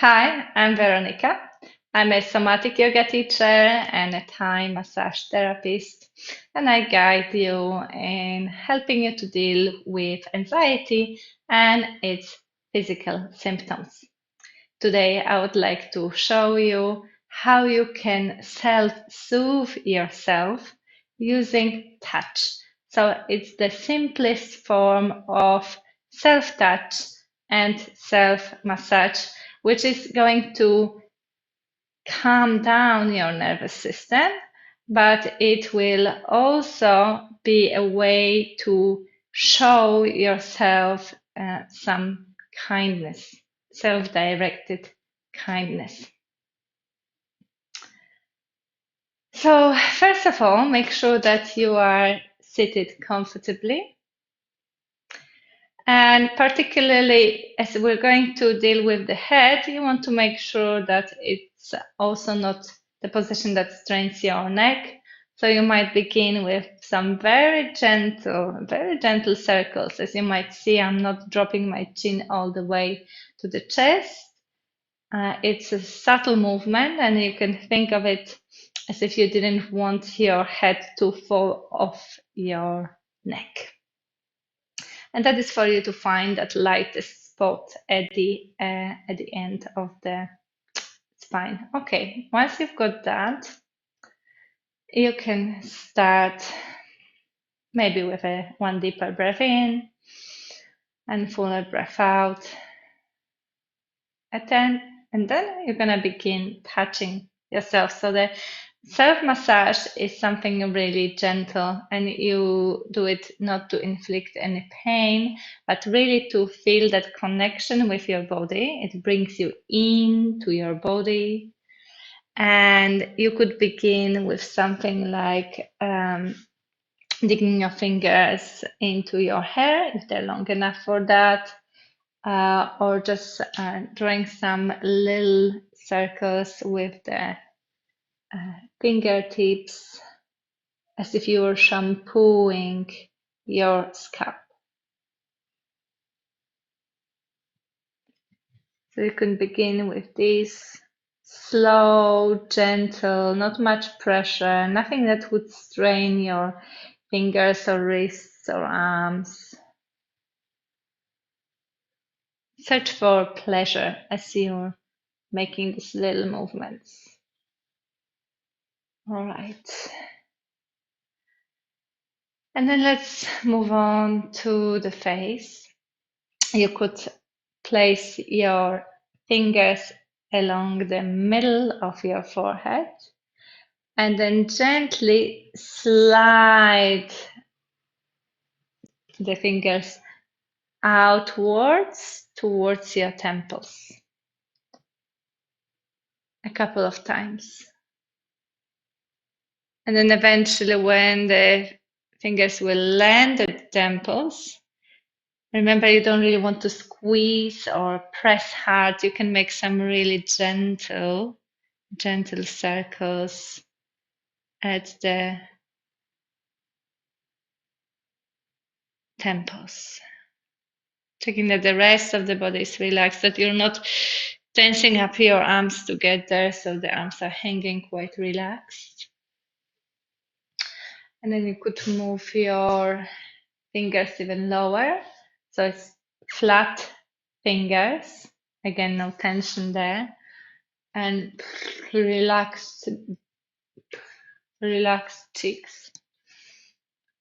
Hi, I'm Veronica. I'm a somatic yoga teacher and a Thai massage therapist, and I guide you in helping you to deal with anxiety and its physical symptoms. Today, I would like to show you how you can self-soothe yourself using touch. So it's the simplest form of self-touch and self-massage, which is going to calm down your nervous system, but it will also be a way to show yourself some kindness, self-directed kindness. So, first of all, make sure that you are seated comfortably. And particularly as we're going to deal with the head, you want to make sure that it's also not the position that strains your neck. So you might begin with some very gentle circles. As you might see, I'm not dropping my chin all the way to the chest. It's a subtle movement, and you can think of it as if you didn't want your head to fall off your neck. And that is for you to find that lightest spot at the end of the spine. Okay, once you've got that, you can start maybe with one deeper breath in and fuller breath out. And then you're gonna begin touching yourself. So the self-massage is something really gentle, and you do it not to inflict any pain, but really to feel that connection with your body. It brings you into your body. And you could begin with something like digging your fingers into your hair if they're long enough for that, or just drawing some little circles with the fingertips as if you were shampooing your scalp. So you can begin with this slow, gentle, not much pressure, nothing that would strain your fingers or wrists or arms. Search for pleasure as you're making these little movements. All right. And then let's move on to the face. You could place your fingers along the middle of your forehead and then gently slide the fingers outwards towards your temples a couple of times. And then eventually, when the fingers will land at the temples, remember you don't really want to squeeze or press hard. You can make some really gentle circles at the temples. Checking that the rest of the body is relaxed, that you're not tensing up your arms together, so the arms are hanging quite relaxed. And then you could move your fingers even lower, so it's flat fingers. Again, no tension there. And relaxed cheeks.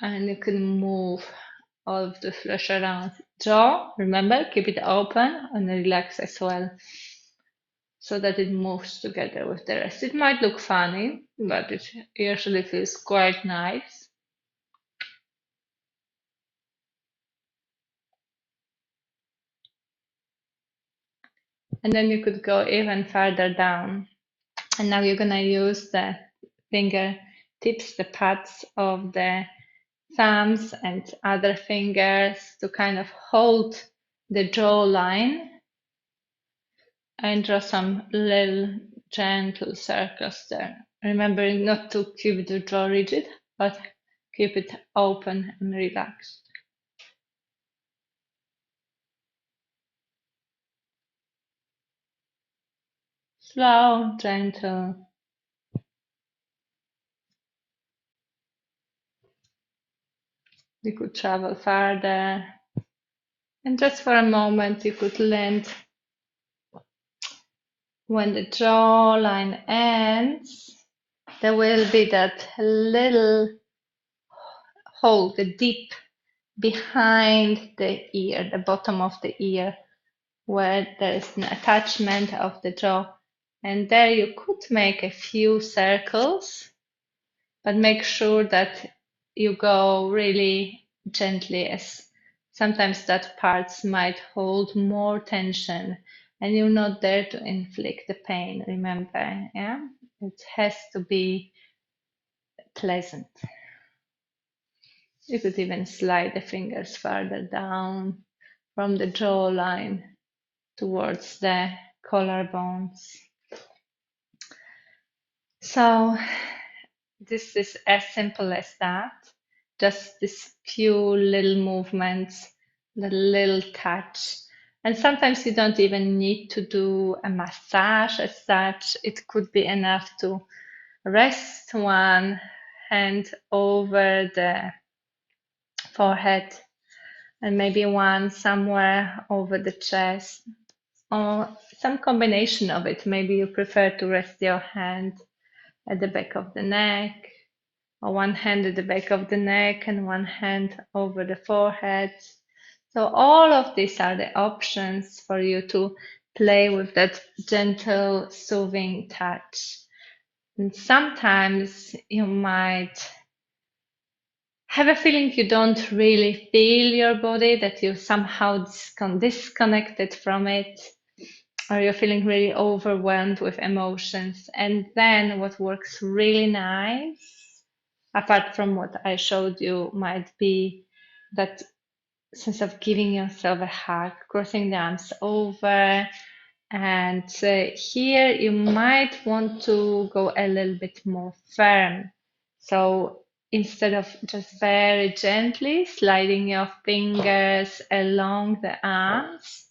And you can move all of the flesh around jaw. Remember, keep it open and relax as well, so that it moves together with the rest. It might look funny, but it usually feels quite nice. And then you could go even further down. And now you're gonna use the fingertips, the pads of the thumbs and other fingers to kind of hold the jawline and draw some little gentle circles there. Remembering not to keep the jaw rigid, but keep it open and relaxed. Slow, gentle. You could travel farther. And just for a moment, you could land when the jawline ends. There will be that little hole, the dip behind the ear, the bottom of the ear, where there is an attachment of the jaw. And there you could make a few circles, but make sure that you go really gently, as sometimes that parts might hold more tension and you're not there to inflict the pain, remember, yeah? It has to be pleasant. You could even slide the fingers further down from the jawline towards the collarbones. So this is as simple as that. Just these few little movements, the little touch. And sometimes you don't even need to do a massage as such. It could be enough to rest one hand over the forehead and maybe one somewhere over the chest, or some combination of it. Maybe you prefer to rest your hand at the back of the neck, or one hand at the back of the neck and one hand over the forehead. So all of these are the options for you to play with that gentle, soothing touch. And sometimes you might have a feeling you don't really feel your body, that you somehow disconnected from it, or you're feeling really overwhelmed with emotions. And then what works really nice, apart from what I showed you, might be that sense of giving yourself a hug, crossing the arms over. And here you might want to go a little bit more firm. So instead of just very gently sliding your fingers along the arms,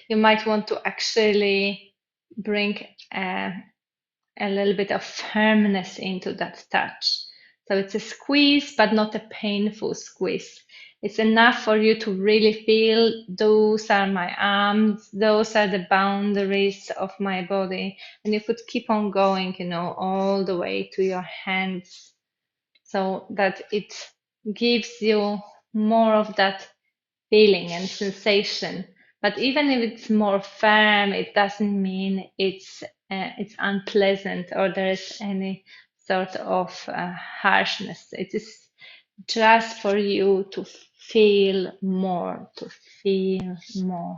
you might want to actually bring a little bit of firmness into that touch. So it's a squeeze, but not a painful squeeze. It's enough for you to really feel those are my arms, those are the boundaries of my body. And you could keep on going, all the way to your hands, so that it gives you more of that feeling and sensation. But even if it's more firm, it doesn't mean it's unpleasant or there is any sort of harshness. It is just for you to feel more, to feel more.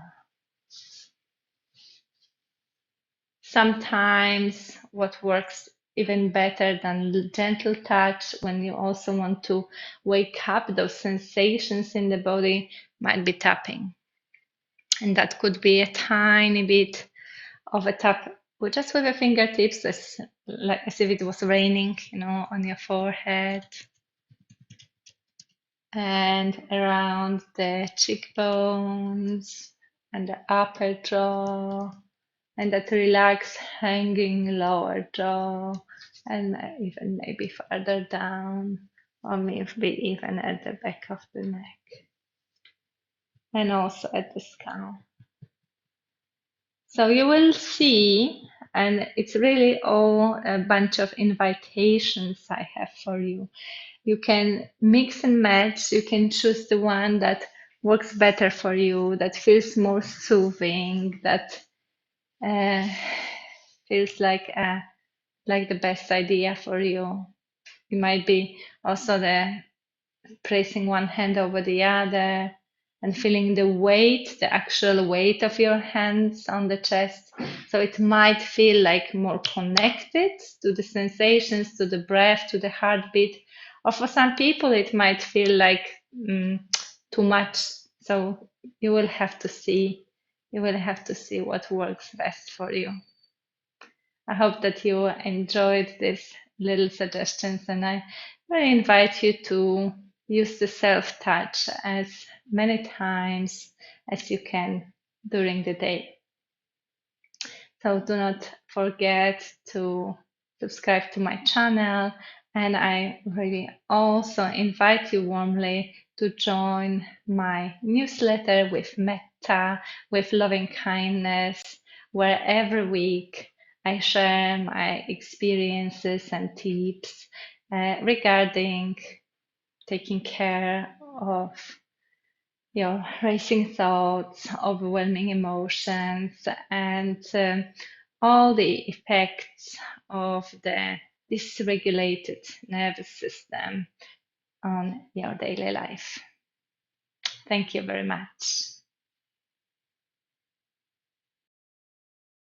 Sometimes what works even better than gentle touch, when you also want to wake up those sensations in the body, might be tapping. And that could be a tiny bit of a tap, just with your fingertips, as if it was raining, on your forehead and around the cheekbones and the upper jaw, and that relaxed hanging lower jaw, and even maybe further down, or maybe even at the back of the neck, and also at the scalp. So you will see, and it's really all a bunch of invitations I have for you. You can mix and match. You can choose the one that works better for you, that feels more soothing, that uh, feels like the best idea for you. It might be also the placing one hand over the other and feeling the weight, the actual weight of your hands on the chest. So it might feel like more connected to the sensations, to the breath, to the heartbeat. Or for some people, it might feel like too much. So you will have to see. You will have to see what works best for you. I hope that you enjoyed these little suggestions, and I really invite you to use the self-touch as many times as you can during the day. So do not forget to subscribe to my channel. And I really also invite you warmly to join my newsletter with Metta, with loving kindness, where every week I share my experiences and tips regarding taking care of your racing thoughts, overwhelming emotions, and all the effects of the dysregulated nervous system on your daily life. Thank you very much.